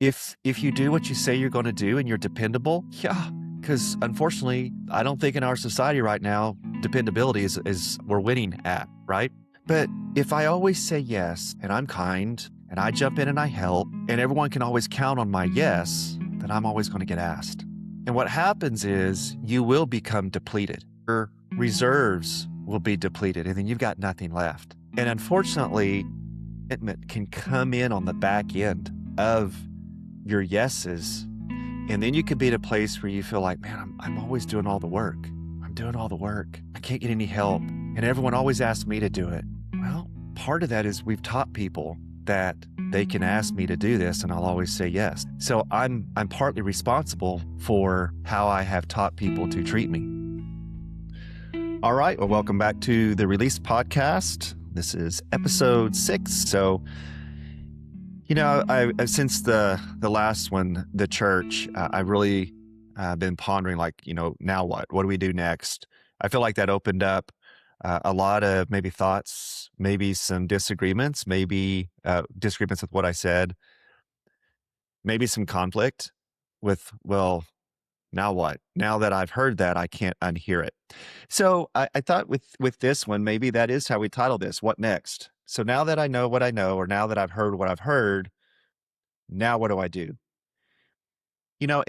if you do what you say you're going to do and you're dependable, yeah. Because unfortunately, I don't think in our society right now, dependability is we're winning at, right? But if I always say yes and I'm kind and I jump in and I help and everyone can always count on my yes, then I'm always going to get asked. And what happens is you will become depleted. Your reserves will be depleted and then you've got nothing left. And unfortunately, commitment can come in on the back end of your yeses. And then you could be at a place where you feel like, man, I'm always doing all the work. I'm doing all the work. I can't get any help. And everyone always asks me to do it. Well, part of that is we've taught people that they can ask me to do this and I'll always say yes. So I'm partly responsible for how I have taught people to treat me. All right. Well, welcome back to the Release Podcast. This is episode 6. So, I since the last one, the church, I've really been pondering, now what? What do we do next? I feel like that opened up a lot of maybe thoughts, maybe some disagreements, maybe disagreements with what I said, maybe some conflict with, well, now what? Now that I've heard that, I can't unhear it. So I thought with this one, maybe that is how we title this. What next? So now that I know what I know, or now that I've heard what I've heard, now what do I do? I've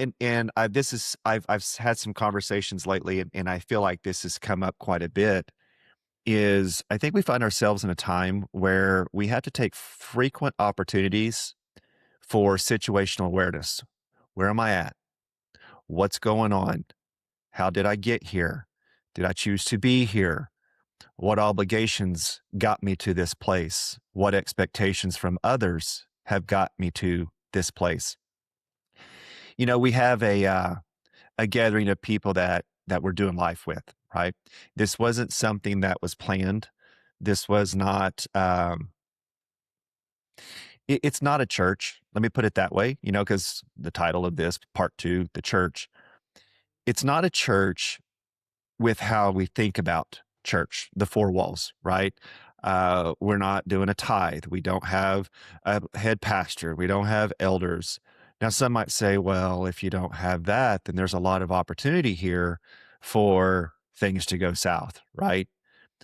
had some conversations lately, and I feel like this has come up quite a bit. Is I think we find ourselves in a time where we have to take frequent opportunities for situational awareness. Where am I at? What's going on? How did I get here? Did I choose to be here? What obligations got me to this place? What expectations from others have got me to this place? We have a gathering of people that we're doing life with, right? This wasn't something that was planned. This was not. It's not a church. Let me put it that way. Because the title of this part 2, the church. It's not a church with how we think about church, the 4 walls, right? We're not doing a tithe. We don't have a head pastor. We don't have elders. Now, some might say, well, if you don't have that, then there's a lot of opportunity here for things to go south, right?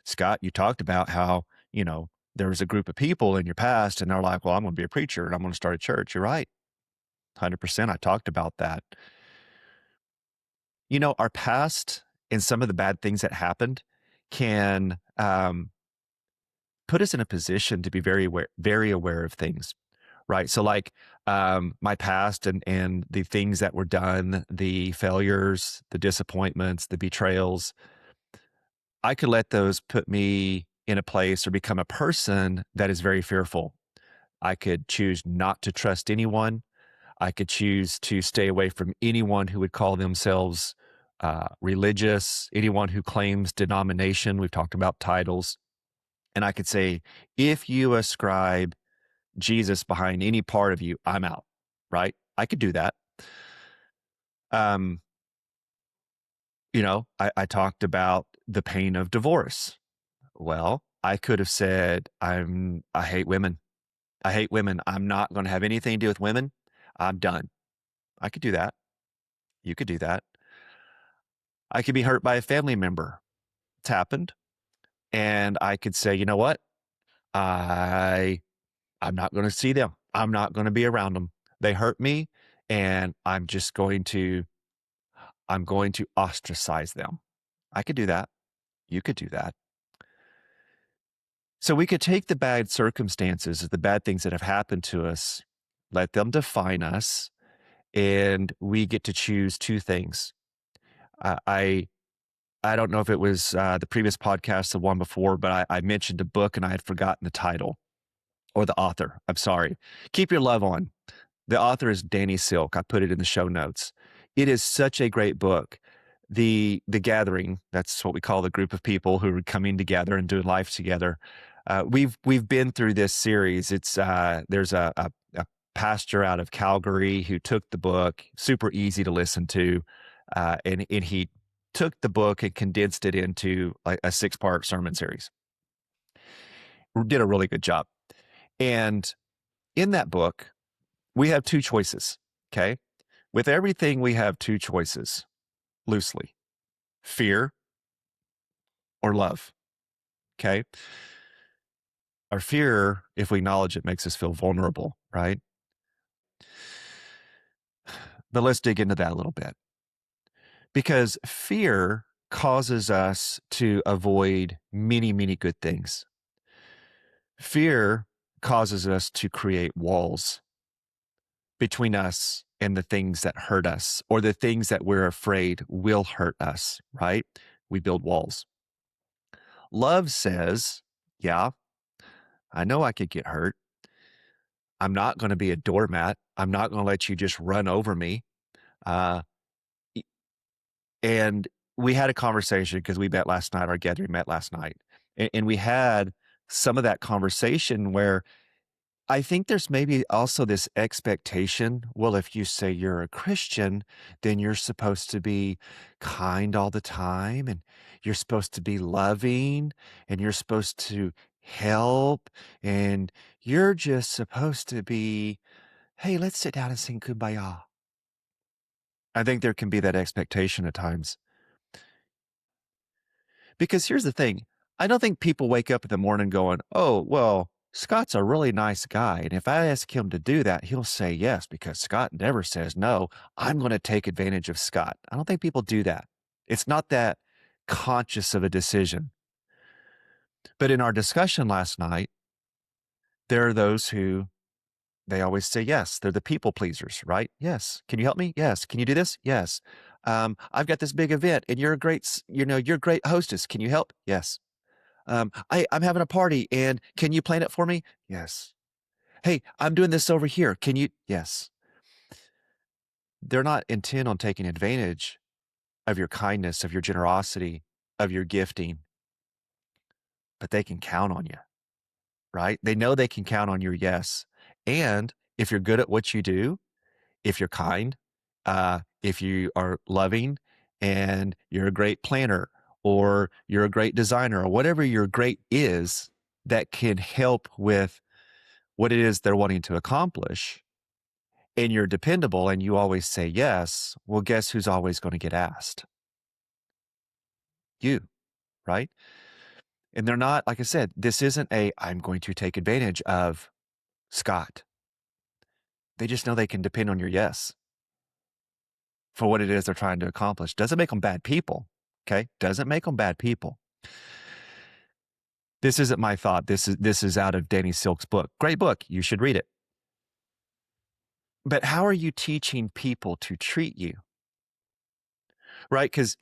Scott, you talked about how, there was a group of people in your past and they're like, well, I'm going to be a preacher and I'm going to start a church. You're right. 100%. I talked about that. Our past and some of the bad things that happened can put us in a position to be very aware of things, right? So my past and the things that were done, the failures, the disappointments, the betrayals, I could let those put me in a place or become a person that is very fearful. I could choose not to trust anyone. I could choose to stay away from anyone who would call themselves religious, anyone who claims denomination. We've talked about titles. And I could say, if you ascribe Jesus behind any part of you, I'm out, right? I could do that. I talked about the pain of divorce. Well, I could have said, I hate women. I hate women. I'm not going to have anything to do with women. I'm done. I could do that. You could do that. I could be hurt by a family member. It's happened. And I could say, you know what? I'm not going to see them. I'm not going to be around them. They hurt me and I'm going to ostracize them. I could do that. You could do that. So we could take the bad circumstances, the bad things that have happened to us, let them define us, and we get to choose 2 things. I don't know if it was the previous podcast, the one before, but I mentioned a book and I had forgotten the title or the author. I'm sorry. Keep Your Love On. The author is Danny Silk. I put it in the show notes. It is such a great book. The gathering, that's what we call the group of people who are coming together and doing life together. We've been through this series. It's there's a pastor out of Calgary who took the book, super easy to listen to, and he took the book and condensed it into like a 6-part sermon series. Did a really good job. And in that book, we have two choices. Okay. With everything, we have two choices loosely: fear or love. Okay. Our fear, if we acknowledge it, makes us feel vulnerable, right? But let's dig into that a little bit, because fear causes us to avoid many, many good things. Fear causes us to create walls between us and the things that hurt us, or the things that we're afraid will hurt us, right? We build walls. Love says, yeah, I know I could get hurt. I'm not going to be a doormat. I'm not going to let you just run over me. Uh, e- and we had a conversation because we met last night, our gathering met last night. And we had some of that conversation where I think there's maybe also this expectation. Well, if you say you're a Christian, then you're supposed to be kind all the time, and you're supposed to be loving, and you're supposed to help, and you're just supposed to be, hey, let's sit down and sing kumbaya. I think there can be that expectation at times. Because here's the thing, I don't think people wake up in the morning going, oh, well, Scott's a really nice guy. And if I ask him to do that, he'll say yes, because Scott never says no. I'm going to take advantage of Scott. I don't think people do that. It's not that conscious of a decision. But in our discussion last night, there are those who they always say yes. They're the people pleasers, right? Yes. Can you help me? Yes. Can you do this? Yes. I've got this big event and you're a great, you're a great hostess. Can you help? Yes. I'm having a party and can you plan it for me? Yes. Hey, I'm doing this over here. Can you? Yes. They're not intent on taking advantage of your kindness, of your generosity, of your gifting, but they can count on you, right? They know they can count on your yes. And if you're good at what you do, if you're kind, if you are loving and you're a great planner or you're a great designer or whatever your great is that can help with what it is they're wanting to accomplish, and you're dependable and you always say yes, well, guess who's always going to get asked? You, right? And they're not, like I said, this isn't I'm going to take advantage of Scott. They just know they can depend on your yes for what it is they're trying to accomplish. Doesn't make them bad people. Okay. Doesn't make them bad people. This isn't my thought. This is out of Danny Silk's book. Great book. You should read it. But how are you teaching people to treat you? Right? Because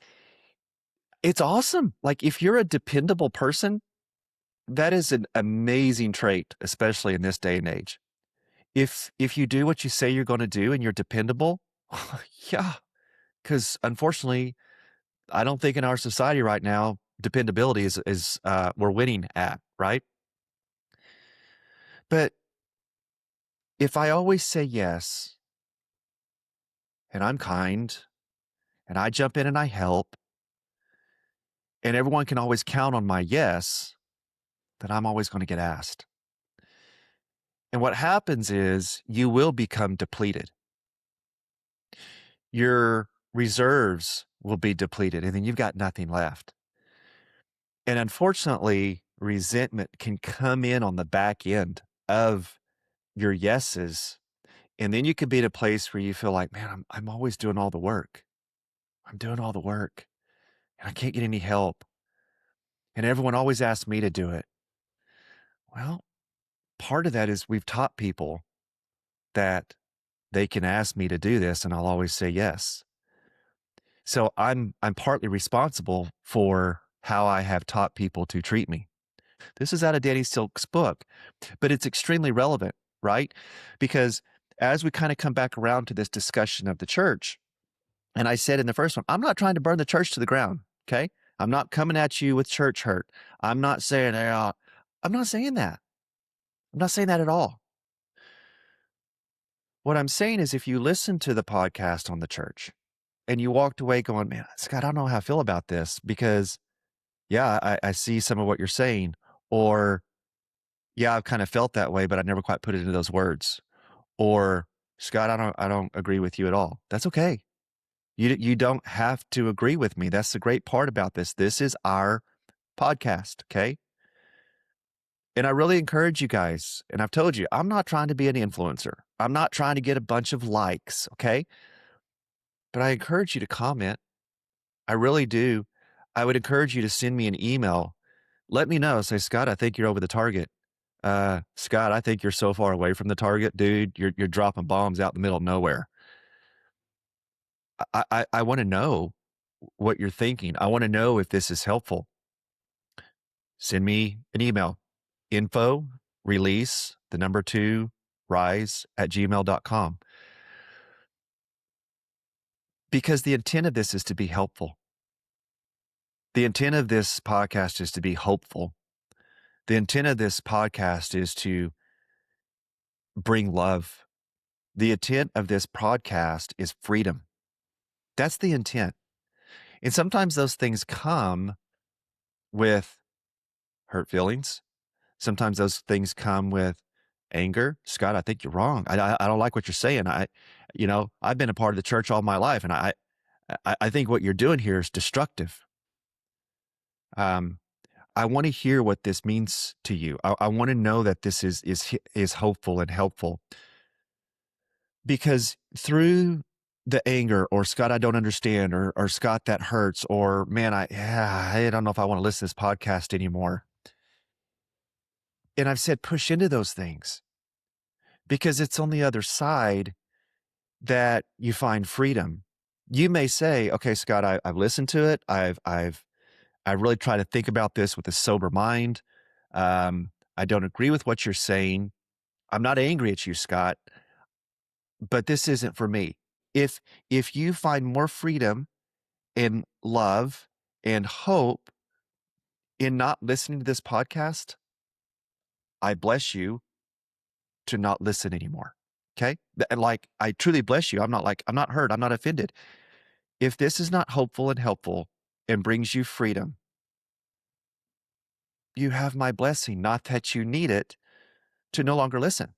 it's awesome. Like if you're a dependable person, that is an amazing trait, especially in this day and age. If you do what you say you're going to do and you're dependable, yeah, because unfortunately, I don't think in our society right now dependability is we're winning at, right? But if I always say yes and I'm kind and I jump in and I help and everyone can always count on my yes, then I'm always going to get asked. And what happens is you will become depleted. Your reserves will be depleted and then you've got nothing left. And unfortunately, resentment can come in on the back end of your yeses. And then you could be at a place where you feel like, man, I'm always doing all the work. I'm doing all the work and I can't get any help. And everyone always asks me to do it. Well, part of that is we've taught people that they can ask me to do this and I'll always say yes. So I'm partly responsible for how I have taught people to treat me. This is out of Danny Silk's book, but it's extremely relevant, right? Because as we kind of come back around to this discussion of the church, and I said in the first one, I'm not trying to burn the church to the ground, okay? I'm not coming at you with church hurt. I'm not saying, I'm not saying that. I'm not saying that at all. What I'm saying is if you listen to the podcast on the church and you walked away going, man, Scott, I don't know how I feel about this because, yeah, I see some of what you're saying. Or, yeah, I've kind of felt that way, but I never quite put it into those words. Or, Scott, I don't agree with you at all. That's okay. You don't have to agree with me. That's the great part about this. This is our podcast, okay? And I really encourage you guys, and I've told you, I'm not trying to be an influencer. I'm not trying to get a bunch of likes, okay? But I encourage you to comment. I really do. I would encourage you to send me an email. Let me know. Say, Scott, I think you're over the target. Scott, I think you're so far away from the target, dude. You're dropping bombs out in the middle of nowhere. I want to know what you're thinking. I want to know if this is helpful. Send me an email. Info release the number 2 rise at gmail.com, because the intent of this is to be helpful. The intent of this podcast is to be hopeful. The intent of this podcast is to bring love. The intent of this podcast is freedom. That's the intent. And sometimes those things come with hurt feelings. Sometimes those things come with anger. Scott, I think you're wrong. I don't like what you're saying. I've been a part of the church all my life, and I think what you're doing here is destructive. I want to hear what this means to you. I want to know that this is hopeful and helpful, because through the anger, or Scott, I don't understand, or Scott, that hurts, or man, I don't know if I want to listen to this podcast anymore. And I've said, push into those things, because it's on the other side that you find freedom. You may say, okay, Scott, I've listened to it. I really try to think about this with a sober mind. I don't agree with what you're saying. I'm not angry at you, Scott, but this isn't for me. If you find more freedom and love and hope in not listening to this podcast, I bless you to not listen anymore. Okay? And like, I truly bless you. I'm not hurt. I'm not offended. If this is not hopeful and helpful and brings you freedom, you have my blessing, not that you need it to no longer listen.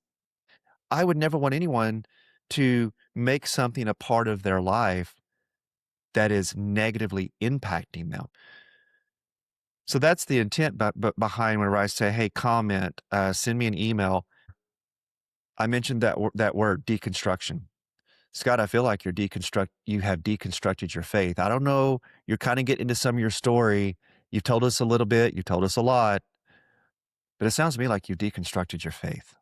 I would never want anyone to make something a part of their life that is negatively impacting them. So that's the intent but behind whenever I say, hey, comment, send me an email. I mentioned that word, deconstruction. Scott, I feel like you have deconstructed your faith. I don't know. You're kind of getting into some of your story. You've told us a little bit. You've told us a lot. But it sounds to me like you've deconstructed your faith.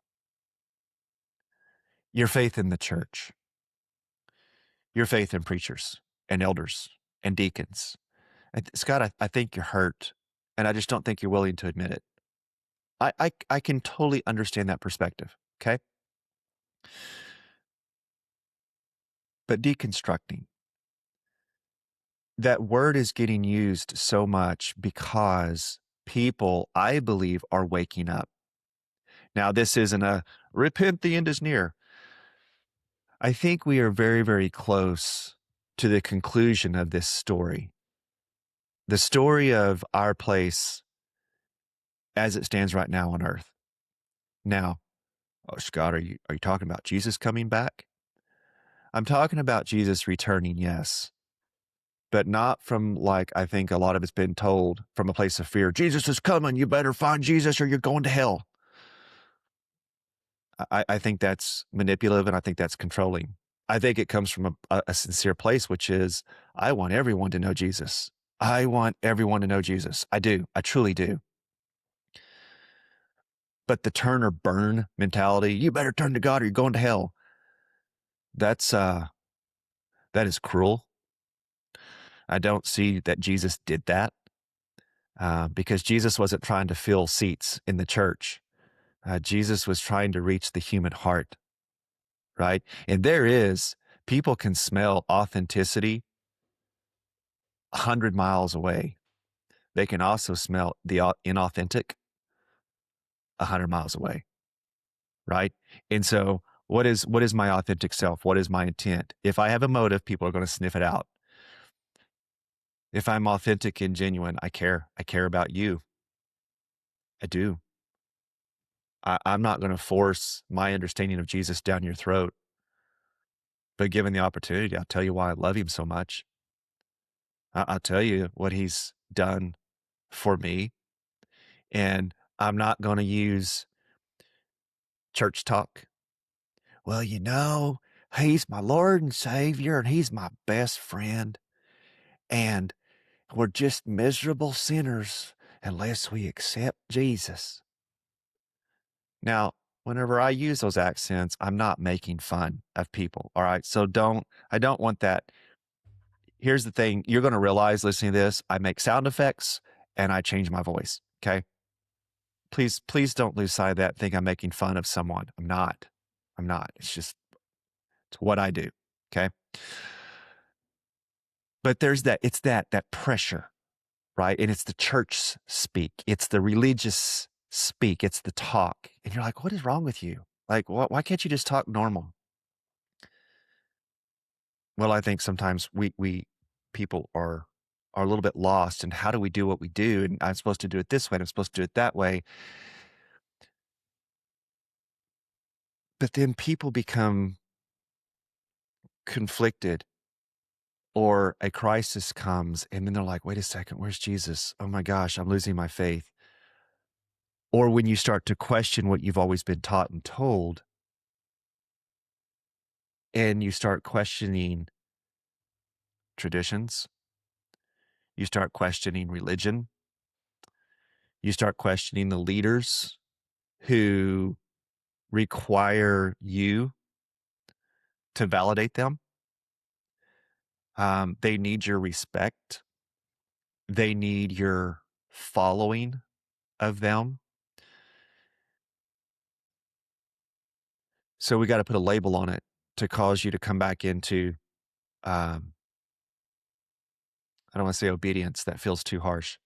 Your faith in the church. Your faith in preachers and elders and deacons. Scott, I think you're hurt, and I just don't think you're willing to admit it. I can totally understand that perspective, okay? But deconstructing, that word is getting used so much because people, I believe, are waking up. Now, this isn't a repent, the end is near. I think we are very, very close to the conclusion of this story. The story of our place as it stands right now on earth. Now, oh, Scott, are you talking about Jesus coming back? I'm talking about Jesus returning, yes, but not from, like, I think a lot of it's been told, from a place of fear. Jesus is coming. You better find Jesus or you're going to hell. I think that's manipulative, and I think that's controlling. I think it comes from a sincere place, which is, I want everyone to know Jesus. I want everyone to know Jesus. I do. I truly do. But the turn or burn mentality, you better turn to God or you're going to hell. That is cruel. I don't see that Jesus did that, because Jesus wasn't trying to fill seats in the church. Jesus was trying to reach the human heart, right? And people can smell authenticity 100 miles away. They can also smell the inauthentic 100 miles away, right? And so what is my authentic self? What is my intent? If I have a motive, people are going to sniff it out. If I'm authentic and genuine, I care. I care about you. I do. I'm not going to force my understanding of Jesus down your throat. But given the opportunity, I'll tell you why I love him so much. I'll tell you what he's done for me. And I'm not going to use church talk. Well, he's my Lord and Savior, and he's my best friend. And we're just miserable sinners unless we accept Jesus. Now, whenever I use those accents, I'm not making fun of people. All right. So I don't want that. Here's the thing you're going to realize listening to this, I make sound effects and I change my voice. Okay. Please don't lose sight of that. Think I'm making fun of someone. I'm not. I'm not. It's what I do. Okay. But it's that pressure, right? And it's the church speak. It's the religious speak. It's the talk. And you're like, what is wrong with you? Like, why can't you just talk normal? Well, I think sometimes we people are a little bit lost in how do we do what we do? And I'm supposed to do it this way, and I'm supposed to do it that way. But then people become conflicted or a crisis comes and then they're like, wait a second, where's Jesus? Oh my gosh, I'm losing my faith. Or when you start to question what you've always been taught and told, and you start questioning traditions, you start questioning religion, you start questioning the leaders who require you to validate them. They need your respect. They need your following of them. So we got to put a label on it to cause you to come back into, um, I don't want to say obedience. That feels too harsh.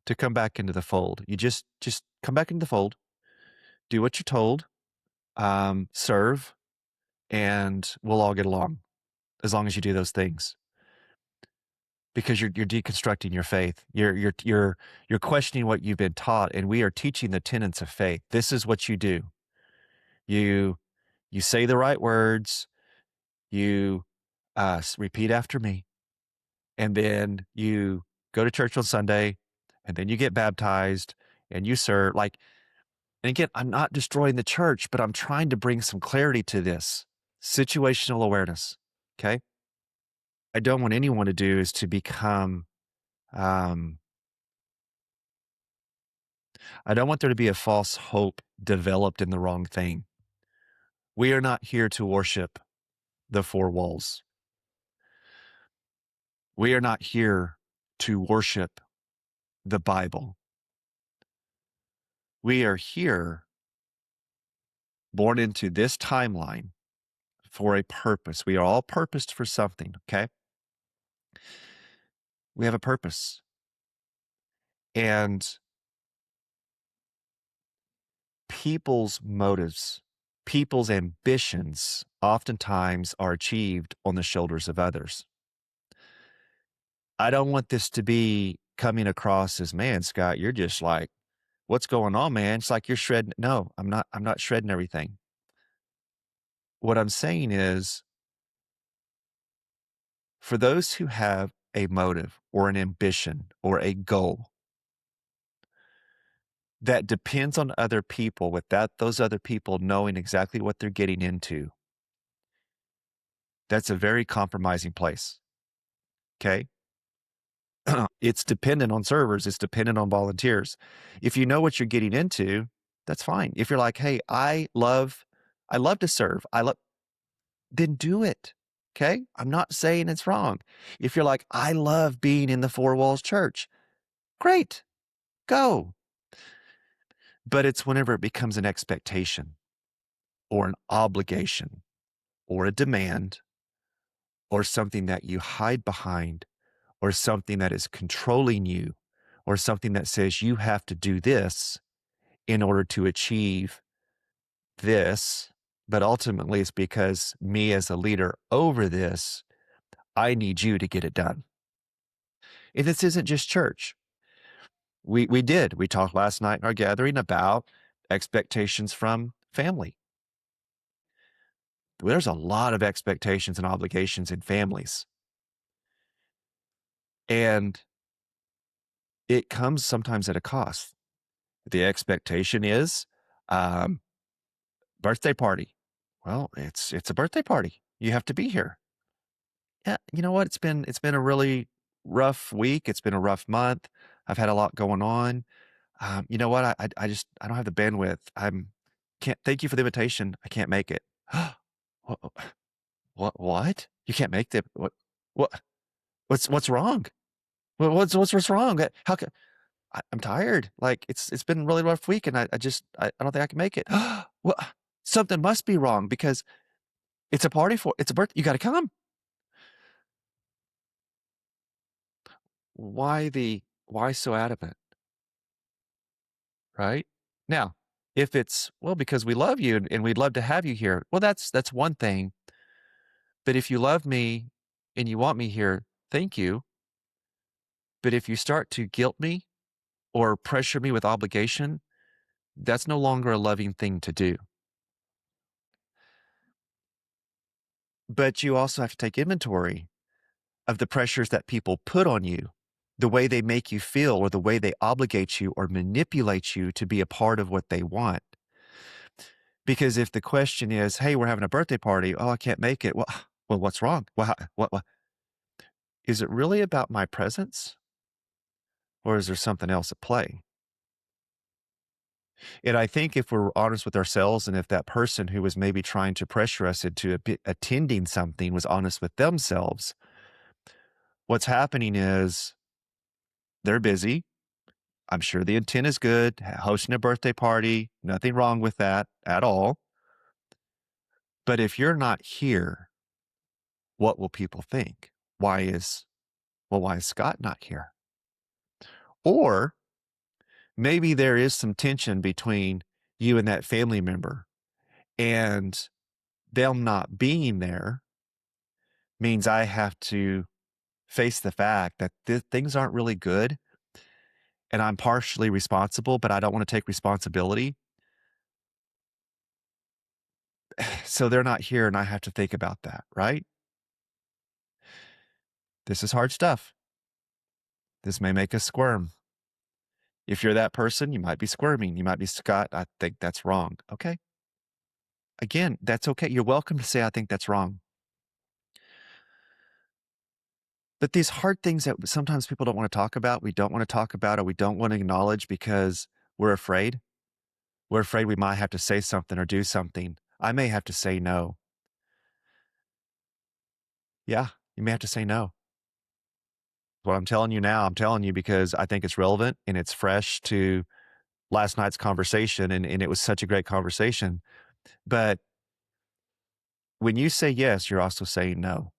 To come back into the fold. You just come back into the fold, do what you're told, serve, and we'll all get along as long as you do those things. Because you're deconstructing your faith. You're questioning what you've been taught, and we are teaching the tenets of faith. This is what you do. You you say the right words. You repeat after me, and then you go to church on Sunday, and then you get baptized, and you serve. Like, and again, I'm not destroying the church, but I'm trying to bring some clarity to this situational awareness. Okay, I don't want anyone to do is to become. Um, I don't want there to be a false hope developed in the wrong thing. We are not here to worship the four walls. We are not here to worship the Bible. We are here, born into this timeline for a purpose. We are all purposed for something, okay? We have a purpose. And people's motives, people's ambitions oftentimes are achieved on the shoulders of others. I don't want this to be coming across as, man, Scott, you're just like, what's going on, man? It's like you're shredding. No, I'm not shredding everything. What I'm saying is, for those who have a motive or an ambition or a goal that depends on other people without those other people knowing exactly what they're getting into, that's a very compromising place. Okay. It's dependent on servers. It's dependent on volunteers. If you know what you're getting into, that's fine. If you're like, hey, I love to serve. Then do it. Okay. I'm not saying it's wrong. If you're like, I love being in the four walls church, great, go. But it's whenever it becomes an expectation or an obligation or a demand or something that you hide behind or something that is controlling you or something that says you have to do this in order to achieve this. But ultimately, it's because me as a leader over this, I need you to get it done. And this isn't just church. We talked last night in our gathering about expectations from family. there's a lot of expectations and obligations in families. And it comes sometimes at a cost. The expectation is, um, birthday party. Well, it's a birthday party. You have to be here. Yeah, you know what? It's been a really rough week. It's been a rough month. I've had a lot going on. You know what? I just I don't have the bandwidth. I'm can't thank you for the invitation. I can't make it. What what? You can't make the what what's wrong? What's wrong? How can I'm tired. Like it's been a really rough week and I don't think I can make it. Well, something must be wrong because it's a birthday. You got to come. Why so adamant, right? Now, if it's, well, because we love you and we'd love to have you here, well, that's one thing. But if you love me and you want me here, thank you. But if you start to guilt me or pressure me with obligation, that's no longer a loving thing to do. But you also have to take inventory of the pressures that people put on you, the way they make you feel, or the way they obligate you or manipulate you to be a part of what they want. Because if the question is, "Hey, we're having a birthday party. Oh, I can't make it." Well, what's wrong? Well, what is it really about my presence, or is there something else at play? And I think if we're honest with ourselves, and if that person who was maybe trying to pressure us into attending something was honest with themselves, what's happening is they're busy. I'm sure the intent is good, hosting a birthday party, nothing wrong with that at all. But if you're not here, what will people think? Why is why is Scott not here? Or maybe there is some tension between you and that family member, and them not being there means I have to face the fact that things aren't really good and I'm partially responsible, but I don't want to take responsibility. So they're not here and I have to think about that, right? This is hard stuff. This may make us squirm. If you're that person, you might be squirming. You might be, Scott, I think that's wrong. Okay. Again, that's okay. You're welcome to say, I think that's wrong. But these hard things that sometimes people don't want to talk about, we don't want to talk about, or we don't want to acknowledge because we're afraid. We're afraid we might have to say something or do something. I may have to say no. Yeah, you may have to say no. What I'm telling you now, I'm telling you because I think it's relevant and it's fresh to last night's conversation. And it was such a great conversation. But when you say yes, you're also saying no.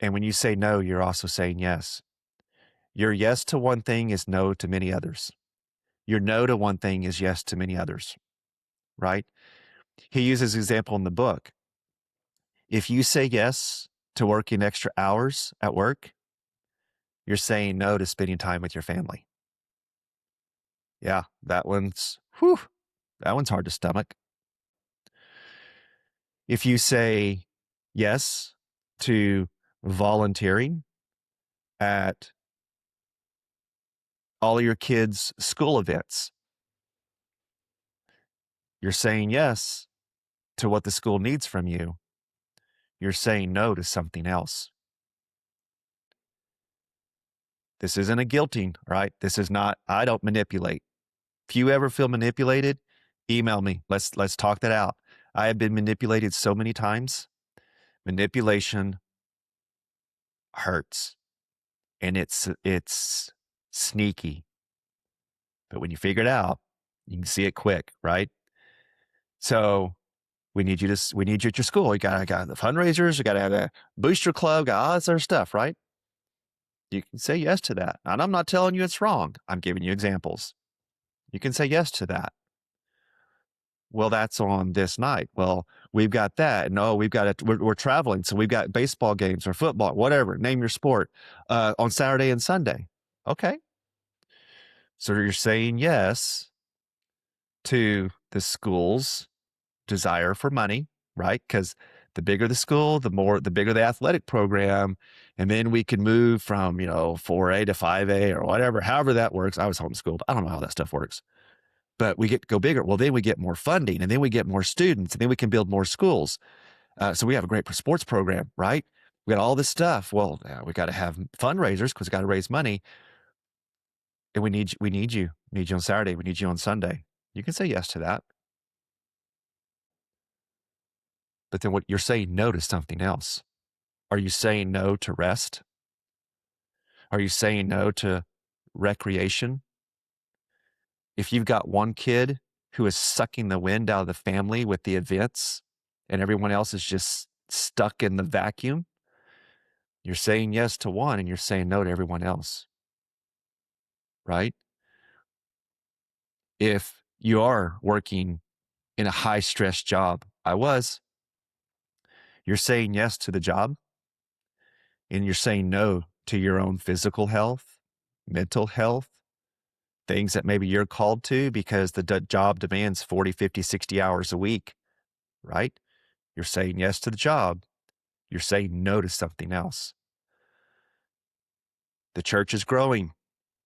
And when you say no, you're also saying yes. Your yes to one thing is no to many others. Your no to one thing is yes to many others, right? He uses example in the book. If you say yes to working extra hours at work, you're saying no to spending time with your family. Yeah, that one's hard to stomach. If you say yes to volunteering at all your kids' school events, you're saying yes to what the school needs from you. You're saying no to something else. This isn't a guilting, right? This is not, I don't manipulate. If you ever feel manipulated, email me. Let's talk that out. I have been manipulated so many times. Manipulation hurts and it's sneaky. But when you figure it out, you can see it quick, right? So we need you at your school. You got the fundraisers, you gotta have a booster club, got all this other stuff, right? You can say yes to that. And I'm not telling you it's wrong. I'm giving you examples. You can say yes to that. Well, that's on this night. Well, we've got that. No, we've got it. We're traveling. So we've got baseball games or football, whatever, name your sport, on Saturday and Sunday. Okay. So you're saying yes to the school's desire for money, right? Because The bigger the school, the bigger the athletic program. And then we can move from, 4A to 5A or whatever, however that works. I was homeschooled. I don't know how that stuff works, but we get to go bigger. Well, then we get more funding, and then we get more students, and then we can build more schools. So we have a great sports program, right? We got all this stuff. Well, we got to have fundraisers because we got to raise money. And we need you. We need you on Saturday. We need you on Sunday. You can say yes to that. But then what you're saying no to something else. Are you saying no to rest? Are you saying no to recreation? If you've got one kid who is sucking the wind out of the family with the events and everyone else is just stuck in the vacuum, you're saying yes to one and you're saying no to everyone else, right? If you are working in a high stress job, you're saying yes to the job and you're saying no to your own physical health, mental health, things that maybe you're called to because the job demands 40, 50, 60 hours a week, right? You're saying yes to the job. You're saying no to something else. The church is growing.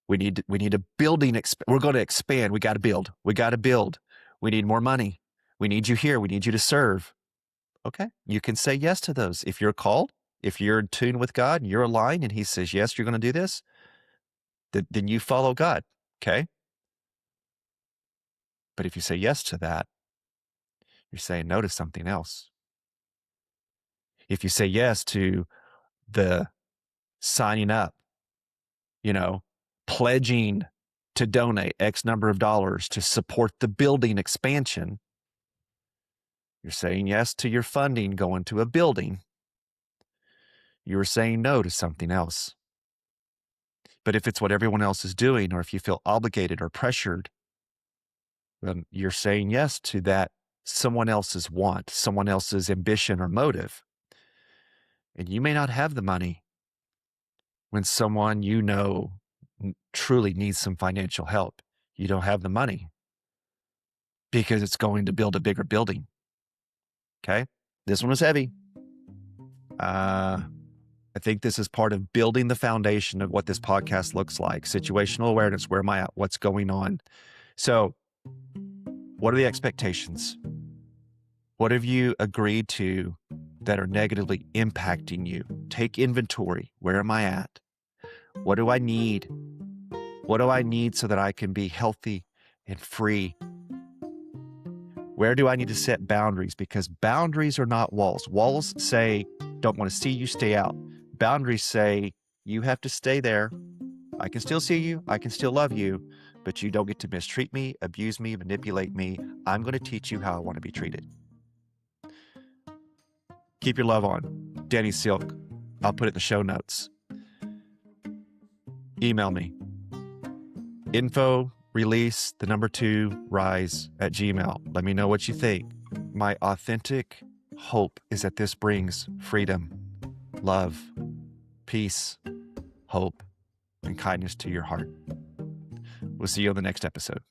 We need a building. We're going to expand. We got to build. We need more money. We need you here. We need you to serve. Okay. You can say yes to those. If you're called, if you're in tune with God and you're aligned and he says, yes, you're going to do this, then you follow God. Okay. But if you say yes to that, you're saying no to something else. If you say yes to the signing up, pledging to donate X number of dollars to support the building expansion, you're saying yes to your funding going to a building. You're saying no to something else. But if it's what everyone else is doing, or if you feel obligated or pressured, then you're saying yes to that someone else's want, someone else's ambition or motive. And you may not have the money when someone truly needs some financial help. You don't have the money because it's going to build a bigger building. Okay? This one was heavy. I think this is part of building the foundation of what this podcast looks like. Situational awareness. Where am I at? What's going on? So, what are the expectations? What have you agreed to that are negatively impacting you? Take inventory. Where am I at? What do I need? What do I need so that I can be healthy and free? Where do I need to set boundaries? Because boundaries are not walls. Walls say, don't want to see you, stay out. Boundaries say, you have to stay there. I can still see you. I can still love you, but you don't get to mistreat me, abuse me, manipulate me. I'm going to teach you how I want to be treated. Keep your love on. Danny Silk. I'll put it in the show notes. Email me. Info release 2rise@gmail. Let me know what you think. My authentic hope is that this brings freedom, love, peace, hope, and kindness to your heart. We'll see you on the next episode.